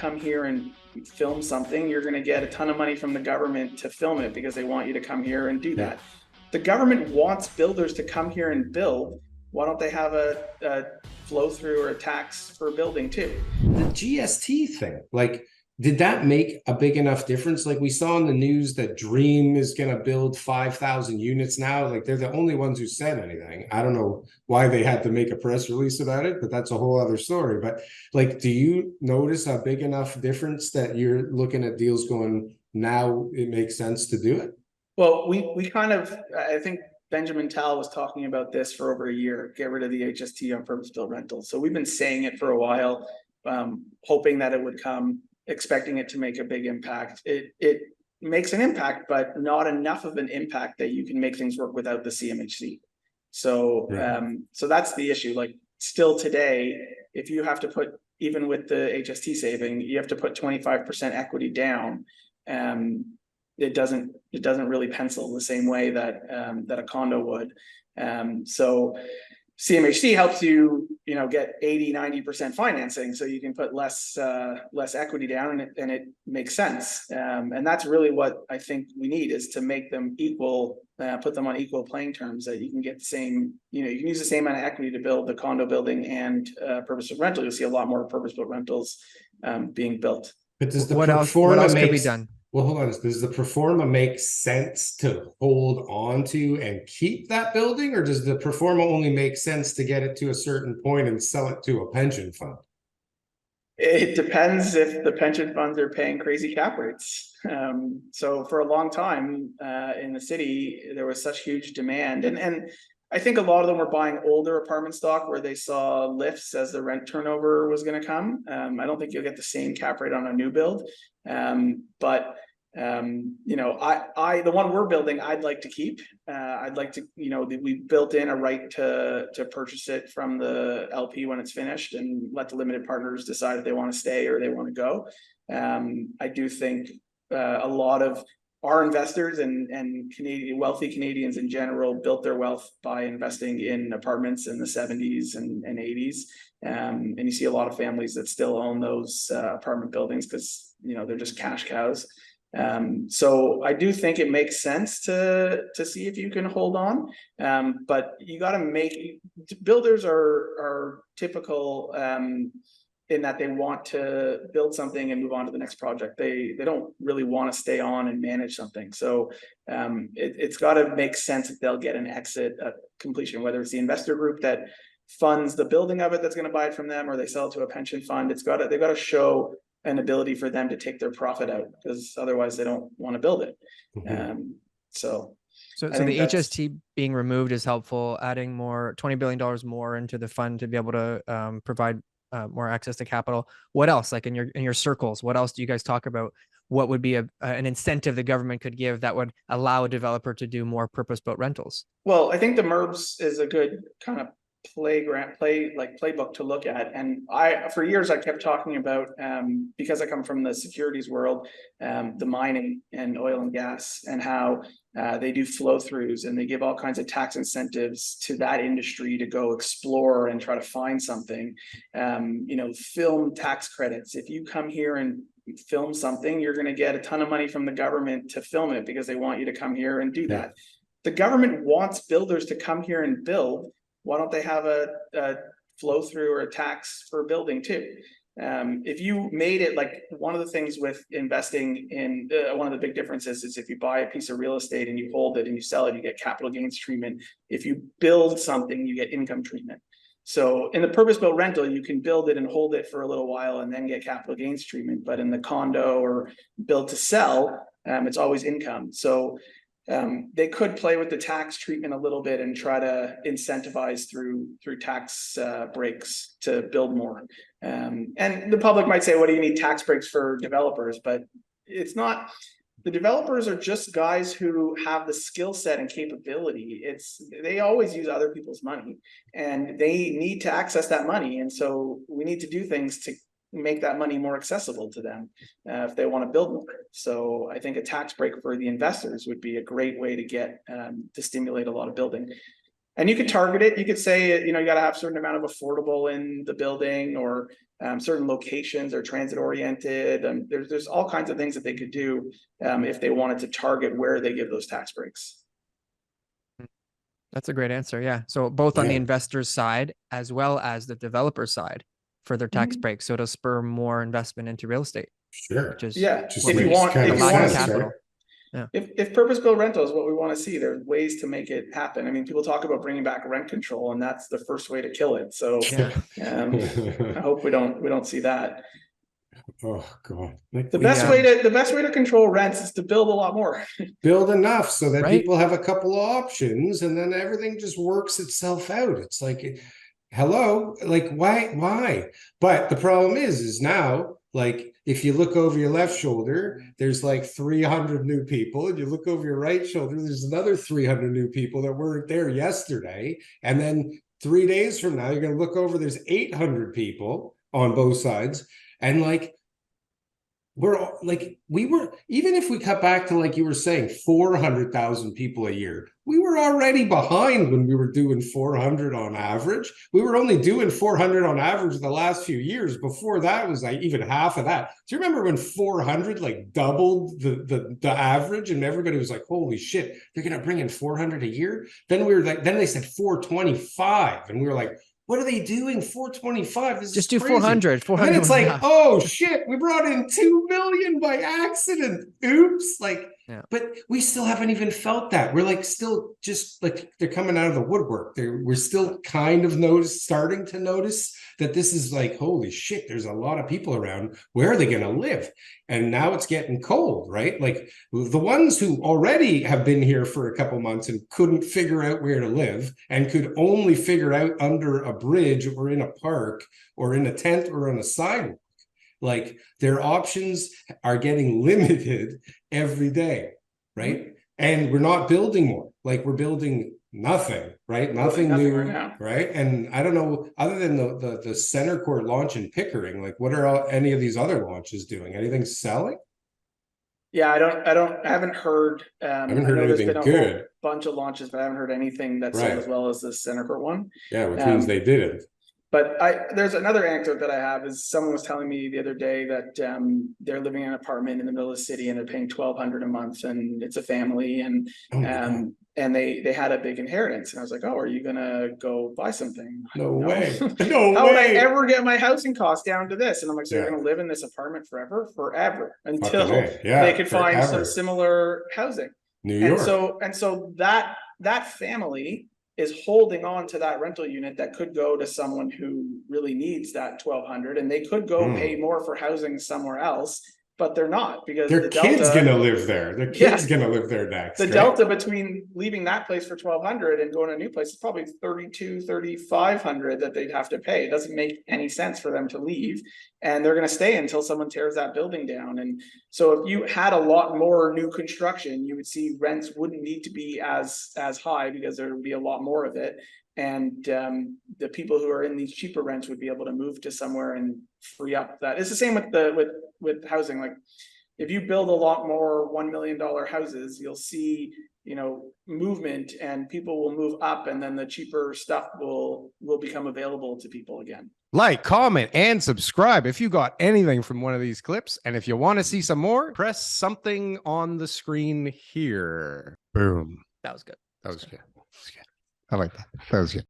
come here and film something, you're going to get a ton of money from the government to film it because they want you to come here and do that. The government wants builders to come here and build. Why don't they have a flow through or a tax for building too? The GST thing, like, did that make a big enough difference? Like, we saw in the news that Dream is going to build 5,000 units now. Like, they're the only ones who said anything. I don't know why they had to make a press release about it, but that's a whole other story. But like, do you notice a big enough difference that you're looking at deals going, now it makes sense to do it? Well, we kind of, I think Benjamin Tal was talking about this for over a year, get rid of the HST on purpose-built rentals. So we've been saying it for a while, hoping that it would come, expecting it to make a big impact. It makes an impact, but not enough of an impact that you can make things work without the CMHC. So, so that's the issue. Like, still today, if you have to put, even with the HST saving, you have to put 25% equity down. It doesn't really pencil the same way that that a condo would. So CMHC helps you, get 80-90% financing, so you can put less equity down, and it makes sense. And that's really what I think we need, is to make them equal, put them on equal playing terms, that you can get the same, you can use the same amount of equity to build the condo building and purpose-built rental. You'll see a lot more purpose-built rentals being built. But does the what else could be done? Well, hold on. Does the performa make sense to hold on to and keep that building, or does the performa only make sense to get it to a certain point and sell it to a pension fund? It depends if the pension funds are paying crazy cap rates. So for a long time in the city, there was such huge demand, and I think a lot of them were buying older apartment stock where they saw lifts as the rent turnover was going to come. I don't think you'll get the same cap rate on a new build, but the one we're building, I'd like to keep. I'd like to, we built in a right to purchase it from the LP when it's finished, and let the limited partners decide if they want to stay or they want to go. I do think a lot of our investors and wealthy Canadians in general built their wealth by investing in apartments in the 70s and 80s. And you see a lot of families that still own those apartment buildings because, they're just cash cows. So I do think it makes sense to see if you can hold on. But you got to builders are typical in that they want to build something and move on to the next project. They don't really want to stay on and manage something. So it's got to make sense that they'll get an exit at completion, whether it's the investor group that funds the building of it that's going to buy it from them, or they sell it to a pension fund. They've got to show an ability for them to take their profit out, because otherwise they don't want to build it. So the HST being removed is helpful. Adding more $20 billion more into the fund to be able to provide more access to capital. What else, like in your circles, what else do you guys talk about? What would be an incentive the government could give that would allow a developer to do more purpose-built rentals? Well, I think the MURBs is a good kind of playbook to look at. And for years I kept talking about, because I come from the securities world, the mining and oil and gas, and how they do flow throughs, and they give all kinds of tax incentives to that industry to go explore and try to find something. Film tax credits. If you come here and film something, you're going to get a ton of money from the government to film it because they want you to come here and do that. The government wants builders to come here and build. Why don't they have a flow through or a tax for building too? If you made it, like, one of the things with investing in, one of the big differences is if you buy a piece of real estate and you hold it and you sell it, you get capital gains treatment. If you build something, you get income treatment. So in the purpose-built rental, you can build it and hold it for a little while and then get capital gains treatment. But in the condo or build to sell, it's always income. So they could play with the tax treatment a little bit and try to incentivize through tax breaks to build more. And the public might say, what do you need tax breaks for developers? But it's not. The developers are just guys who have the skill set and capability. They always use other people's money, and they need to access that money. And so we need to do things to make that money more accessible to them if they want to build more. So I think a tax break for the investors would be a great way to get to stimulate a lot of building. And you could target it. You could say, you got to have a certain amount of affordable in the building, or certain locations are transit oriented. And there's all kinds of things that they could do if they wanted to target where they give those tax breaks. That's a great answer. Yeah. So both on the investor's side as well as the developer side for their tax breaks. So it'll spur more investment into real estate. Sure. Which is if you want to capital. Yeah. If purpose-built rental is what we want to see, there's ways to make it happen. I mean, people talk about bringing back rent control, and that's the first way to kill it. So I hope we don't see that. Oh God! The best way to control rents is to build a lot more. Build enough so that people have a couple of options, and then everything just works itself out. It's like, hello, like why? But the problem is now, like, if you look over your left shoulder, there's like 300 new people, and you look over your right shoulder, there's another 300 new people that weren't there yesterday, and then 3 days from now, you're going to look over, there's 800 people on both sides, and like, we were, even if we cut back to, like you were saying, 400,000 people a year, we were already behind when we were doing 400 on average. We were only doing 400 on average the last few years. Before that was like even half of that. Do you remember when 400 like doubled the average, and everybody was like, holy shit, they're going to bring in 400 a year? Then we were like, then they said 425, and we were like, what are they doing? 425. This just is do crazy. 400. 400. And it's like, oh shit, we brought in 2 million by accident. Oops. Like, but we still haven't even felt that. We're like still just like they're coming out of the woodwork. We're still kind of starting to notice that this is like, holy shit, there's a lot of people around. Where are they going to live? And now it's getting cold, right? Like the ones who already have been here for a couple months and couldn't figure out where to live, and could only figure out under a bridge or in a park or in a tent or on a sidewalk. Like their options are getting limited every day, right? And we're not building more. Like we're building nothing, right? Nothing new, right? And I don't know, other than the center court launch in Pickering, like what are any of these other launches doing? Anything selling? Yeah, I haven't heard. I haven't heard anything good. Bunch of launches, but I haven't heard anything that's sold as well as the center court one. Yeah, which means they didn't. But there's another anecdote that I have is someone was telling me the other day that they're living in an apartment in the middle of the city and they're paying $1,200 a month, and it's a family, and they had a big inheritance, and I was like, oh, are you gonna go buy something? No way. How would I ever get my housing costs down to this? And I'm like, so you're gonna live in this apartment forever until they could find some similar housing. New York. And so that family is holding on to that rental unit that could go to someone who really needs that $1,200, and they could go pay more for housing somewhere else, but they're not, because their kid's gonna live there. Their kid's gonna live there next. The delta between leaving that place for $1,200 and going to a new place is probably $3,500 that they'd have to pay. It doesn't make any sense for them to leave, and they're going to stay until someone tears that building down. And so if you had a lot more new construction, you would see rents wouldn't need to be as high, because there would be a lot more of it. And the people who are in these cheaper rents would be able to move to somewhere and free up that. It's the same with housing. Like if you build a lot more $1 million houses, you'll see, movement, and people will move up, and then the cheaper stuff will become available to people again. Like, comment, and subscribe if you got anything from one of these clips. And if you want to see some more, press something on the screen here. Boom. That was good. That was good. I like that. That was good.